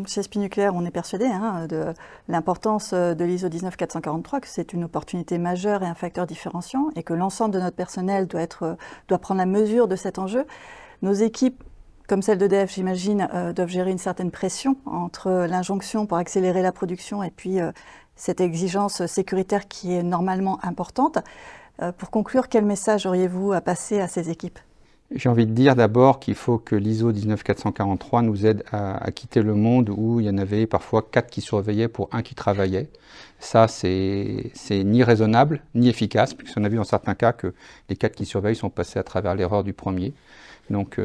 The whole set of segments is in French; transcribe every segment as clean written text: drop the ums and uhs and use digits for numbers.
Chez SPI Nucléaire, on est persuadé de l'importance de l'ISO 19443, que c'est une opportunité majeure et un facteur différenciant, et que l'ensemble de notre personnel doit prendre la mesure de cet enjeu. Nos équipes, comme celle d'EDF, j'imagine, doivent gérer une certaine pression entre l'injonction pour accélérer la production et puis cette exigence sécuritaire qui est normalement importante. Pour conclure, quel message auriez-vous à passer à ces équipes ? J'ai envie de dire d'abord qu'il faut que l'ISO 19443 nous aide à quitter le monde où il y en avait parfois 4 qui surveillaient pour 1 qui travaillait. Ça, c'est ni raisonnable, ni efficace, puisqu'on a vu dans certains cas que les 4 qui surveillent sont passés à travers l'erreur du premier. Donc,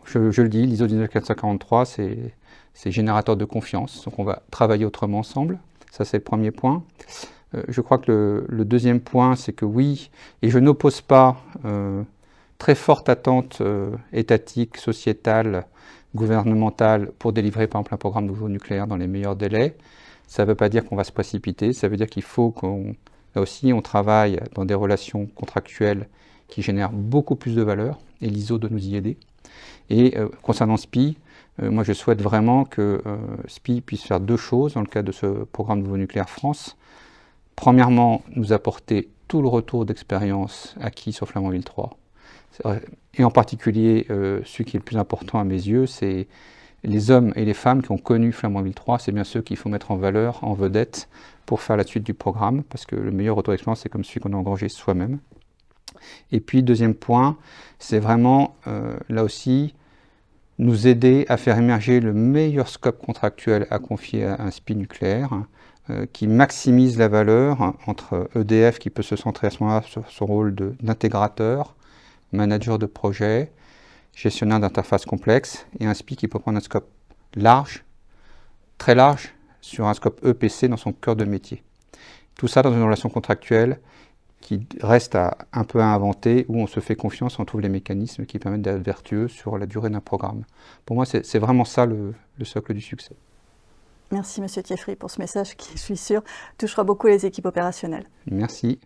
je le dis, l'ISO 19443, c'est générateur de confiance. Donc, on va travailler autrement ensemble. Ça, c'est le premier point. Je crois que le deuxième point, c'est que oui, et je n'oppose pas très forte attente étatique, sociétale, gouvernementale pour délivrer par exemple un programme nouveau nucléaire dans les meilleurs délais. Ça ne veut pas dire qu'on va se précipiter, ça veut dire qu'il faut là aussi on travaille dans des relations contractuelles qui génèrent beaucoup plus de valeur et l'ISO doit nous y aider. Et concernant SPI, moi je souhaite vraiment que SPI puisse faire 2 choses dans le cadre de ce programme nouveau nucléaire France. Premièrement, nous apporter tout le retour d'expérience acquis sur Flamanville 3. Et en particulier, ce qui est le plus important à mes yeux, c'est les hommes et les femmes qui ont connu Flamanville 3, c'est bien ceux qu'il faut mettre en valeur, en vedette, pour faire la suite du programme, parce que le meilleur retour d'expérience, c'est comme celui qu'on a engrangé soi-même. Et puis, deuxième point, c'est vraiment, là aussi, nous aider à faire émerger le meilleur scope contractuel à confier à un SPI nucléaire, qui maximise la valeur entre EDF, qui peut se centrer à ce moment-là sur son rôle d'intégrateur, manager de projet, gestionnaire d'interfaces complexes, et un SPI qui peut prendre un scope large, très large, sur un scope EPC dans son cœur de métier. Tout ça dans une relation contractuelle qui reste un peu à inventer, où on se fait confiance, on trouve les mécanismes qui permettent d'être vertueux sur la durée d'un programme. Pour moi, c'est vraiment ça le socle du succès. Merci Monsieur Thieffry pour ce message qui, je suis sûre, touchera beaucoup les équipes opérationnelles. Merci.